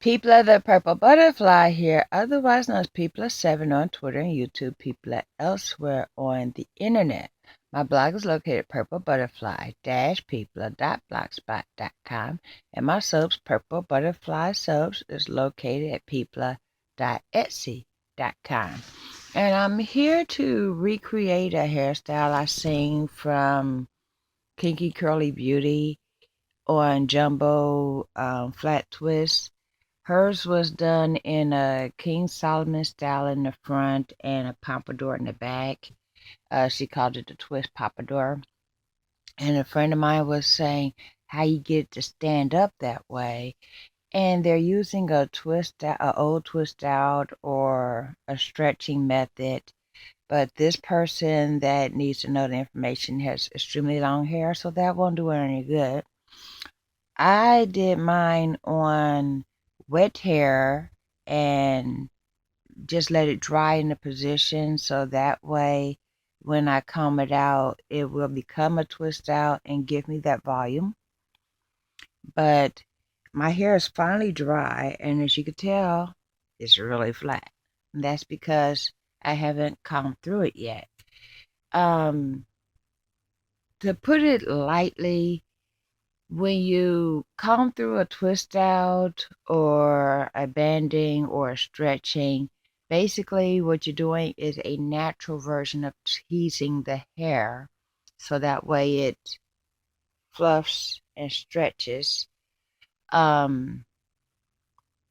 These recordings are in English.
People of the Purple Butterfly here, otherwise known as People of Seven on Twitter and YouTube, people elsewhere on the internet. My blog is located at purplebutterfly-people.blogspot.com, and my soaps, Purple Butterfly Soaps, is located at people.etsy.com. And I'm here to recreate a hairstyle I seen from KinkyCurlyBeauty on Jumbo Flat Twist. Hers was done in a King Solomon style in the front and a pompadour in the back. She called it the twist pompadour. And a friend of mine was saying how you get it to stand up that way. And they're using a old twist out or a stretching method. But this person that needs to know the information has extremely long hair, so that won't do her any good. I did mine on wet hair and just let it dry in the position so that way when I comb it out, it will become a twist out and give me that volume. But my hair is finally dry, and as you can tell, it's really flat. And that's because I haven't combed through it yet. To put it lightly, when you comb through a twist out or a banding or a stretching, basically what you're doing is a natural version of teasing the hair so that way it fluffs and stretches.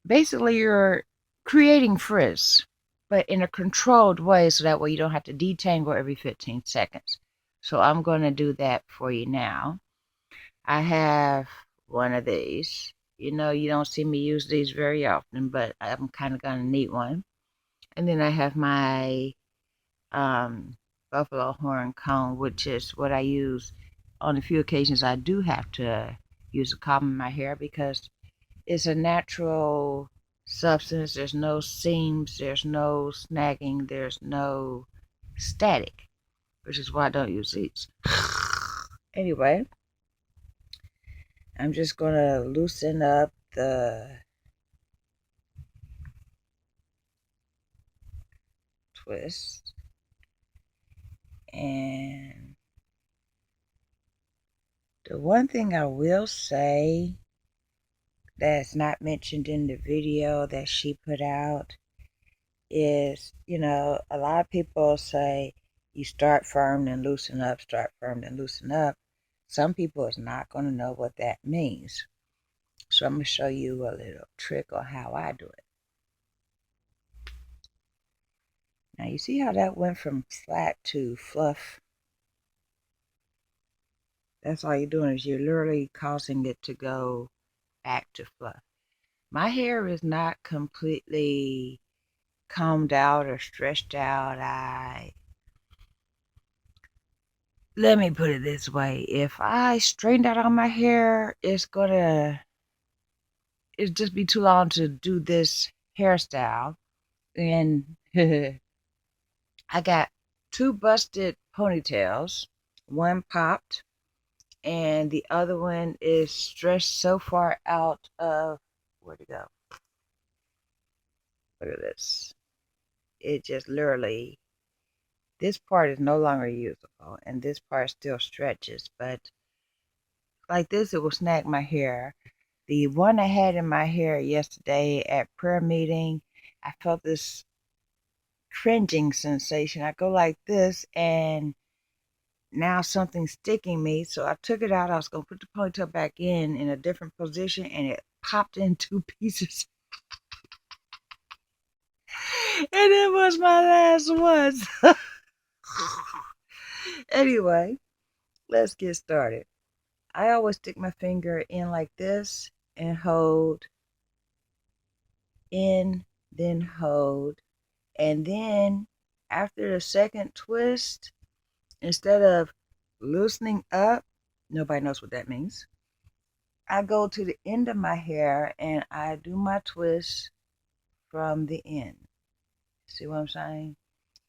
Basically you're creating frizz, but in a controlled way so that way you don't have to detangle every 15 seconds. So I'm going to do that for you now. I have one of these. You know, you don't see me use these very often, but I'm kind of going to need one. And then I have my buffalo horn comb, which is what I use on the few occasions I do have to use a comb in my hair because it's a natural substance. There's no seams, there's no snagging, there's no static, which is why I don't use these. Anyway, I'm just going to loosen up the twist. And the one thing I will say that's not mentioned in the video that she put out is, you know, a lot of people say you start firm and loosen up, start firm and loosen up. Some people is not going to know what that means. So I'm going to show you a little trick on how I do it. Now you see how that went from flat to fluff? That's all you're doing is you're literally causing it to go back to fluff. My hair is not completely combed out or stretched out. Let me put it this way. If I straighten out all my hair, it'd just be too long to do this hairstyle. And I got two busted ponytails. One popped and the other one is stretched so far out of, where'd it go? Look at this. It just literally, this part is no longer usable and this part still stretches, but like this it will snag my hair. The one I had in my hair yesterday at prayer meeting, I felt this cringing sensation. I go like this and now something's sticking me, so I took it out. I was going to put the ponytail back in a different position and it popped in two pieces. And it was my last one. Anyway, let's get started. I always stick my finger in like this and hold, in, then hold. And then after the second twist, instead of loosening up, nobody knows what that means, I go to the end of my hair and I do my twist from the end. See what I'm saying?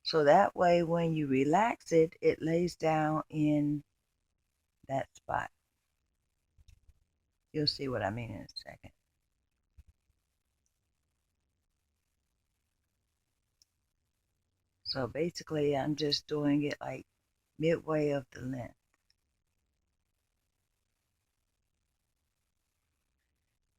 So that way when you relax it, it lays down in that spot. You'll see what I mean in a second. So basically, I'm just doing it like midway of the length.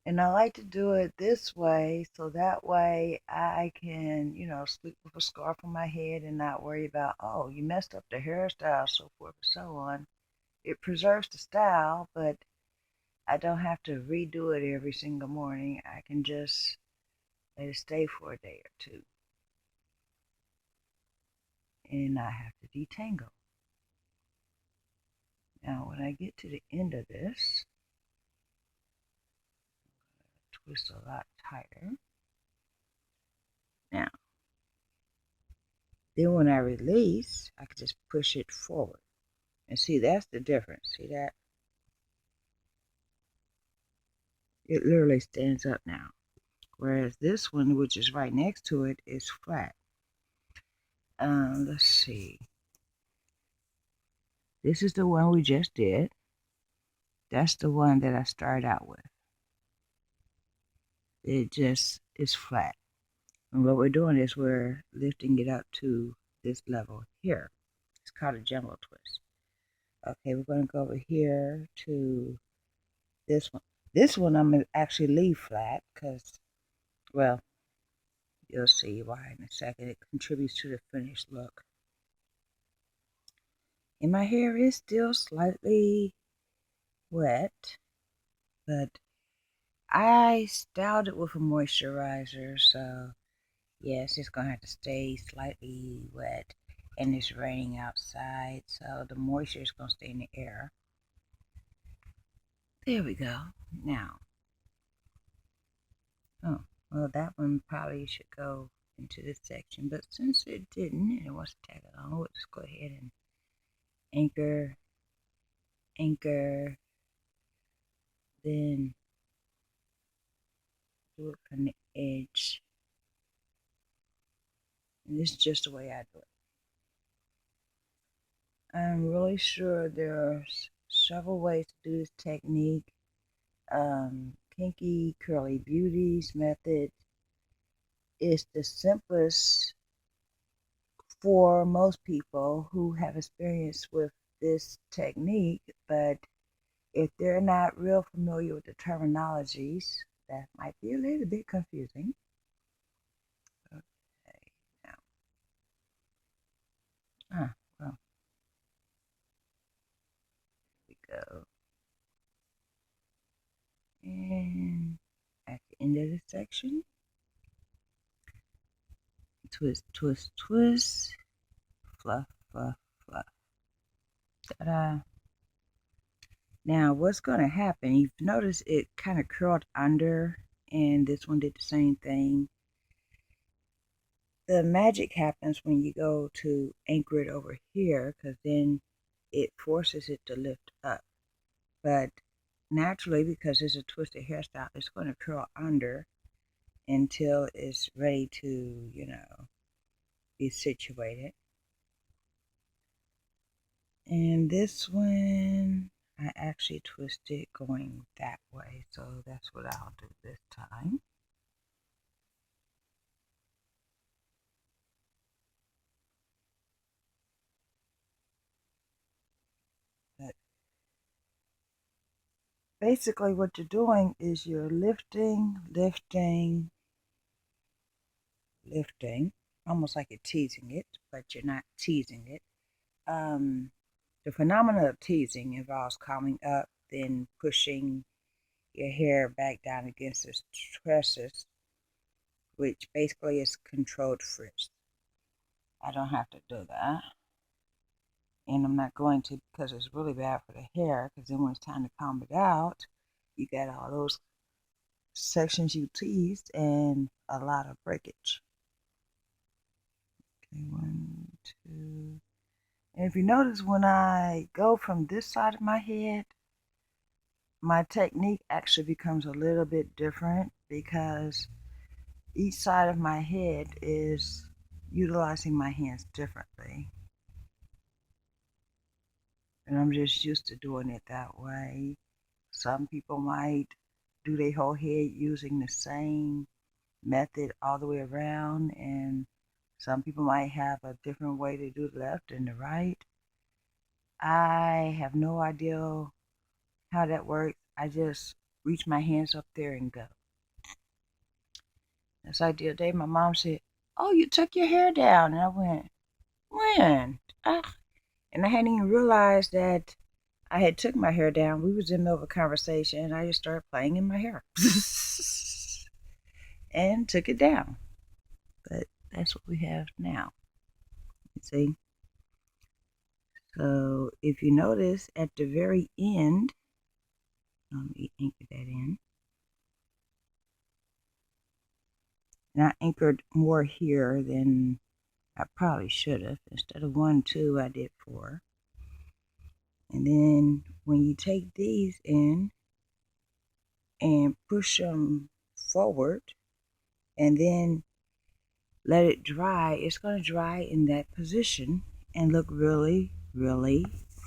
And I like to do it this way so that way I can, sleep with a scarf on my head and not worry about, oh, you messed up the hairstyle, so forth and so on. It preserves the style, but I don't have to redo it every single morning. I can just let it stay for a day or two. And I have to detangle. Now, when I get to the end of this, twist a lot tighter. Now, then when I release, I can just push it forward. And see, that's the difference. See that? It literally stands up now. Whereas this one, which is right next to it, is flat. Let's see. This is the one we just did. That's the one that I started out with. It just is flat. And what we're doing is we're lifting it up to this level here. It's called a jumbo twist. Okay, we're going to go over here to this one. This one I'm going to actually leave flat because, well, you'll see why in a second. It contributes to the finished look. And my hair is still slightly wet, but I styled it with a moisturizer, so yes, it's going to have to stay slightly wet. And it's raining outside, so the moisture is going to stay in the air. There we go. Now, oh, well, that one probably should go into this section, but since it didn't and it wants to tag along, we'll just go ahead and anchor, then do it from the edge. And this is just the way I do it. I'm really sure there's several ways to do this technique. KinkyCurlyBeauty's method is the simplest for most people who have experience with this technique, but if they're not real familiar with the terminologies, that might be a little bit confusing. Okay, now, well, here we go. And at the end of the section, twist, twist, twist, fluff, fluff, fluff. Ta-da. Now, what's going to happen, you've noticed it kind of curled under, and this one did the same thing. The magic happens when you go to anchor it over here, because then it forces it to lift up. But naturally, because it's a twisted hairstyle, it's going to curl under until it's ready to, be situated. And this one, I actually twisted going that way, so that's what I'll do this time. But basically what you're doing is you're lifting, almost like you're teasing it, but you're not teasing it. The phenomenon of teasing involves coming up, then pushing your hair back down against the tresses, which basically is controlled frizz. I don't have to do that. And I'm not going to because it's really bad for the hair, because then when it's time to comb it out, you got all those sections you teased and a lot of breakage. Okay, 1, 2. And if you notice, when I go from this side of my head, my technique actually becomes a little bit different because each side of my head is utilizing my hands differently. And I'm just used to doing it that way. Some people might do their whole head using the same method all the way around, and Some people might have a different way to do the left and the right. I have no idea how that works. I just reach my hands up there and go. It's like the other day, my mom said, "Oh, you took your hair down." And I went, "When?" And I hadn't even realized that I had took my hair down. We was in the middle of a conversation, and I just started playing in my hair and took it down. But that's what we have now. You see? So if you notice at the very end, let me anchor that in. And I anchored more here than I probably should have. Instead of 1, 2, I did 4. And then when you take these in and push them forward and then let it dry, it's going to dry in that position and look really, really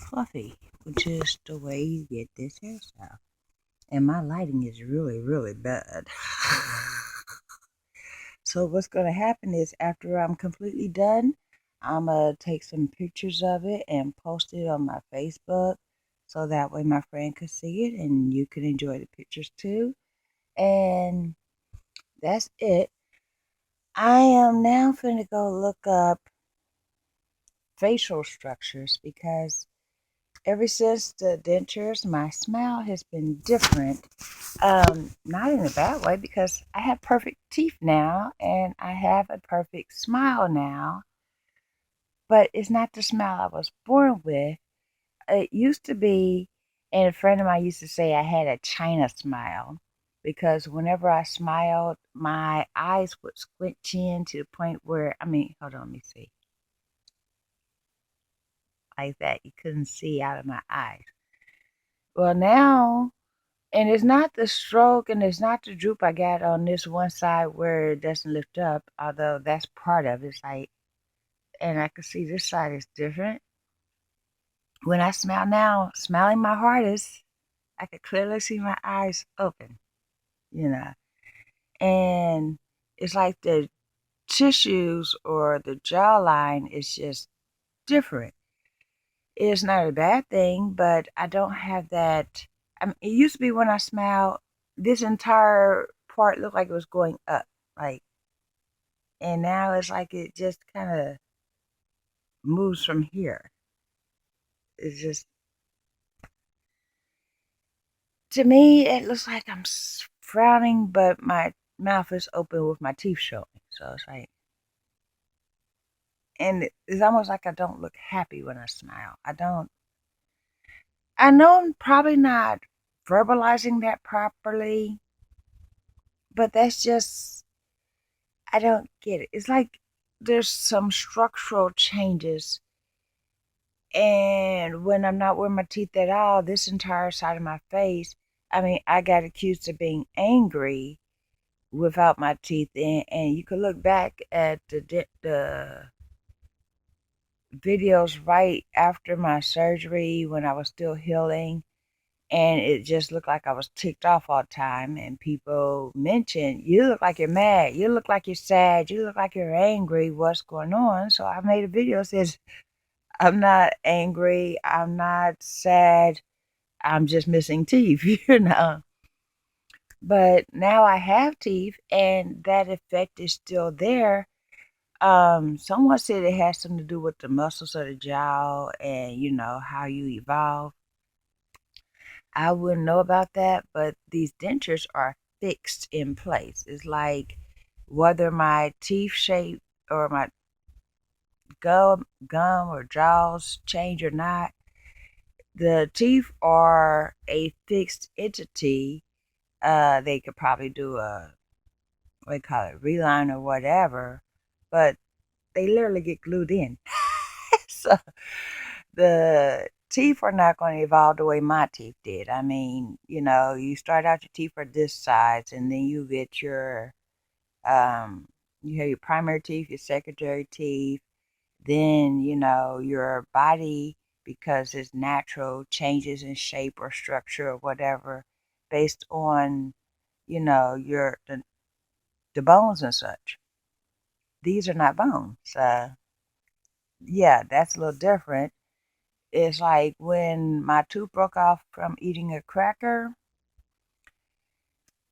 fluffy, which is the way you get this hairstyle. And my lighting is really, really bad. So what's going to happen is after I'm completely done, I'm going to take some pictures of it and post it on my Facebook so that way my friend could see it and you can enjoy the pictures too. And that's it. I am now going to go look up facial structures because ever since the dentures, my smile has been different. Not in a bad way because I have perfect teeth now and I have a perfect smile now. But it's not the smile I was born with. It used to be, and a friend of mine used to say I had a China smile because whenever I smiled, my eyes would squint in to the point where, hold on, let me see. Like that, you couldn't see out of my eyes. Well, now, and it's not the stroke and it's not the droop I got on this one side where it doesn't lift up, although that's part of it. It's like, and I can see this side is different. When I smile now, smiling my hardest, I could clearly see my eyes open, you know. And it's like the tissues or the jawline is just different. It's not a bad thing, but I don't have that. It used to be when I smiled, this entire part looked like it was going up, like, and now it's like it just kind of moves from here. It's just, to me, it looks like I'm frowning, but my mouth is open with my teeth showing. So it's like, and it's almost like I don't look happy when I smile. I know I'm probably not verbalizing that properly, but that's just, I don't get it. It's like there's some structural changes. And when I'm not wearing my teeth at all, this entire side of my face, I got accused of being angry without my teeth in. And you could look back at the videos right after my surgery when I was still healing. And it just looked like I was ticked off all the time. And people mentioned, "You look like you're mad. You look like you're sad. You look like you're angry. What's going on?" So I made a video that says, "I'm not angry. I'm not sad. I'm just missing teeth," you know. But now I have teeth and that effect is still there. Someone said it has something to do with the muscles of the jaw and, how you evolve. I wouldn't know about that, but these dentures are fixed in place. It's like whether my teeth shape or my gum or jaws change or not, the teeth are a fixed entity. They could probably do what do you call it, reline or whatever, but they literally get glued in. So the teeth are not going to evolve the way my teeth did. You start out your teeth are this size, and then you get you have your primary teeth, your secondary teeth, then, your body, because it's natural, changes in shape or structure or whatever based on, your the bones and such. these are not bones. Yeah, that's a little different. It's like when my tooth broke off from eating a cracker.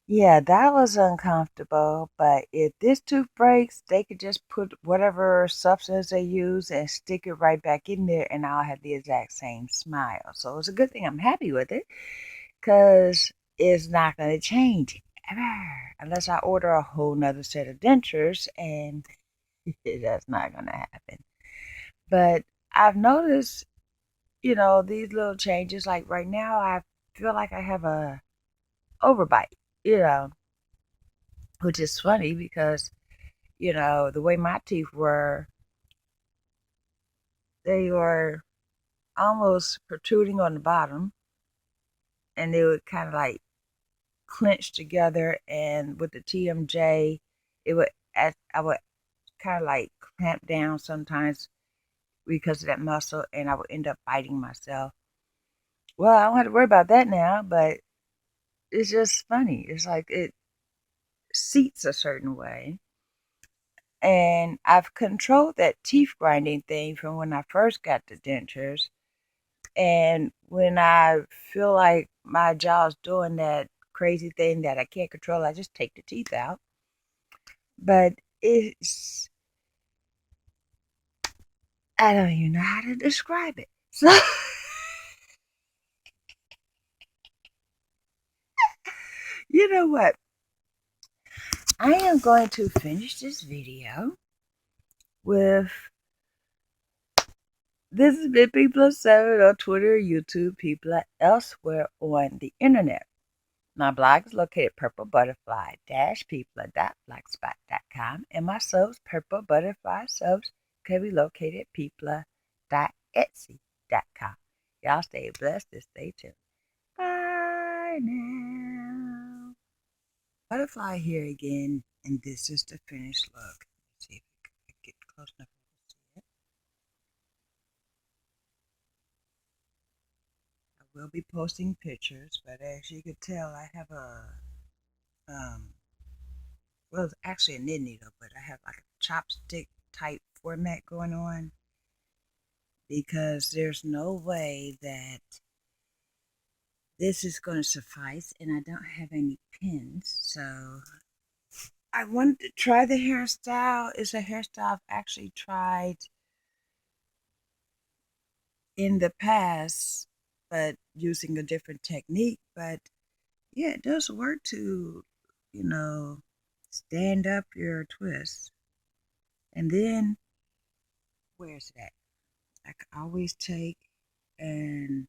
Yeah, that was uncomfortable. But if this tooth breaks, they could just put whatever substance they use and stick it right back in there, and I'll have the exact same smile. So it's a good thing I'm happy with it because it's not going to change ever unless I order a whole nother set of dentures, and that's not going to happen. But I've noticed, these little changes. Like right now, I feel like I have a overbite, you know, which is funny because, the way my teeth were, they were almost protruding on the bottom, and they would kind of like clench together. And with the TMJ, I would kind of like clamp down sometimes because of that muscle, and I would end up biting myself. Well, I don't have to worry about that now, but it's just funny. It's like it seats a certain way. And I've controlled that teeth grinding thing from when I first got the dentures. And when I feel like my jaw's doing that crazy thing that I can't control, I just take the teeth out. But I don't even know how to describe it. So, you know what? I am going to finish this video with this has been People7 on Twitter, YouTube, people elsewhere on the internet. My blog is located purplebutterfly-people.blogspot.com, and my soaps, Purple Butterfly Soaps, can be located at people.etsy.com. Y'all stay blessed and stay tuned. Bye now. Butterfly here again, and this is the finished look. Let's see if I can get close enough to see it. I will be posting pictures, but as you can tell, I have well, it's actually a knit needle, but I have like a chopstick type format going on because there's no way that this is going to suffice, and I don't have any pins. So I wanted to try the hairstyle. It's a hairstyle I've actually tried in the past, but using a different technique. But yeah, it does work to, you know, stand up your twist. And then, where's that? I can always take and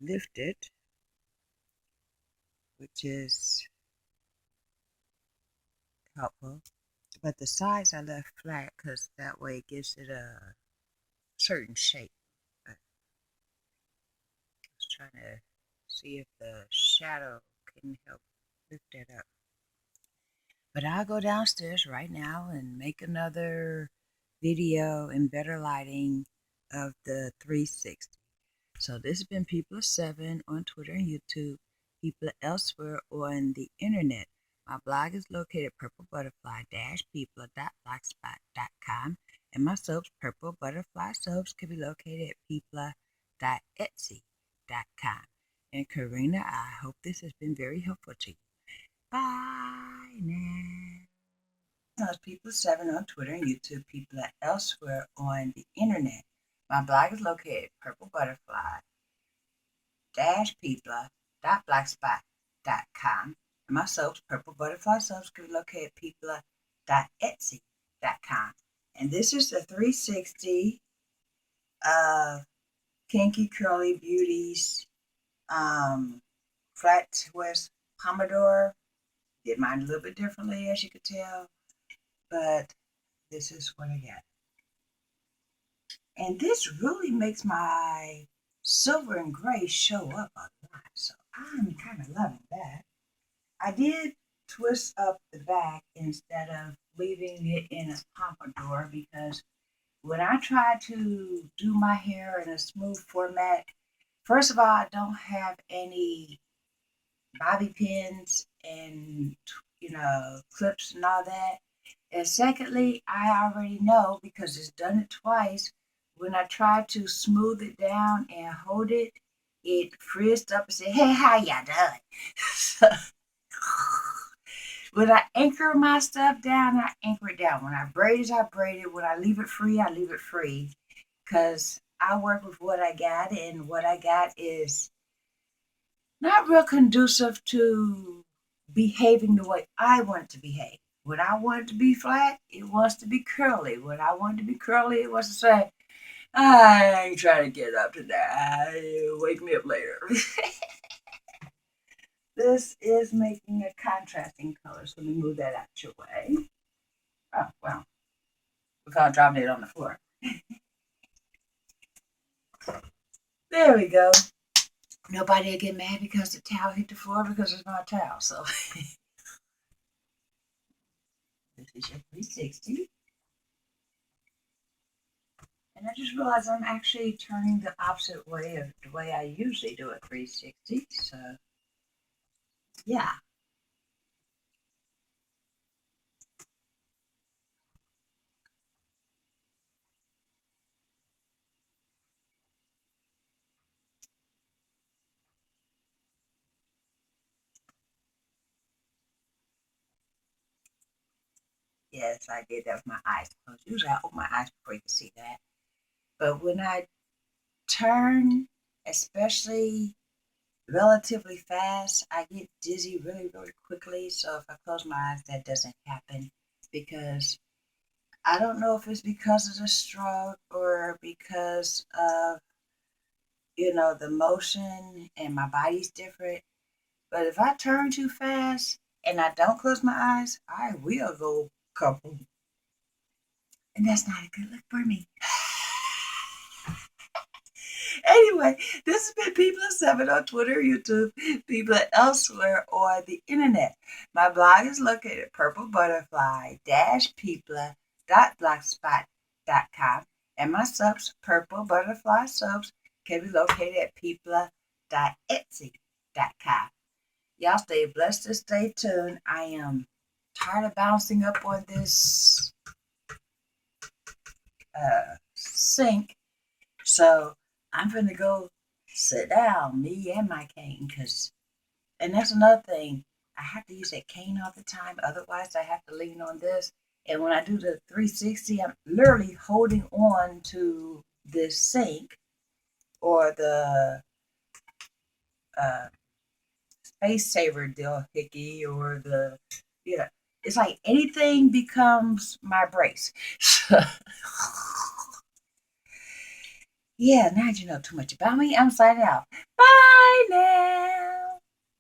lift it, which is helpful. But the sides I left flat because that way it gives it a certain shape. But I was trying to see if the shadow can help lift that up. But I'll go downstairs right now and make another video in better lighting of the 360. So this has been People7 on Twitter and YouTube, people elsewhere on the internet. My blog is located at purplebutterfly-people.blogspot.com, and my soaps, Purple Butterfly Soaps, can be located at people.etsy.com. And Karina, I hope this has been very helpful to you. Bye now. That's People7 on Twitter and YouTube, people elsewhere on the internet. My blog is located at purplebutterfly-people.blogspot.com. And my soaps, Purple Butterfly Soaps, can be located at people.etsy.com. And this is the 360 of Kinky Curly Beauty's flat twist Pomodoro. Did mine a little bit differently, as you could tell, but this is what I got. And this really makes my silver and gray show up a lot, so I'm kind of loving that. I did twist up the back instead of leaving it in a pompadour because when I try to do my hair in a smooth format, first of all, I don't have any bobby pins and clips and all that. And secondly, I already know because it's done it twice. When I try to smooth it down and hold it, it frizzed up and said, "Hey, how y'all doing?" So, when I anchor my stuff down, I anchor it down. When I braid it, I braid it. When I leave it free, I leave it free. Because I work with what I got, and what I got is not real conducive to behaving the way I want it to behave. When I want it to be flat, it wants to be curly. When I want it to be curly, it wants to say, I ain't trying to get up today. Wake me up later. This is making a contrasting color, so let me move that out your way. Oh, well, without dropping it on the floor. There we go. Nobody will get mad because the towel hit the floor because it's not a towel. So this is your 360. And I just realized I'm actually turning the opposite way of the way I usually do a 360. So yeah. Yes, I did that with my eyes closed. Usually I open my eyes before you can see that. But when I turn, especially relatively fast, I get dizzy really, really quickly. So if I close my eyes, that doesn't happen because I don't know if it's because of the stroke or because of, the motion and my body's different. But if I turn too fast and I don't close my eyes, I will go couple. And that's not a good look for me. Anyway, this has been People at 7 on Twitter, YouTube, People at elsewhere on the internet. My blog is located at purplebutterfly-people.blogspot.com, and my subs, Purple Butterfly Subs, can be located at people.etsy.com. Y'all stay blessed and stay tuned. I am tired of bouncing up on this sink, so I'm gonna go sit down, me and my cane, and that's another thing. I have to use that cane all the time, otherwise I have to lean on this. And when I do the 360, I'm literally holding on to this sink or the uh, space saver doohickey or it's like anything becomes my brace. Yeah, now you know too much about me. I'm signing out. Bye now.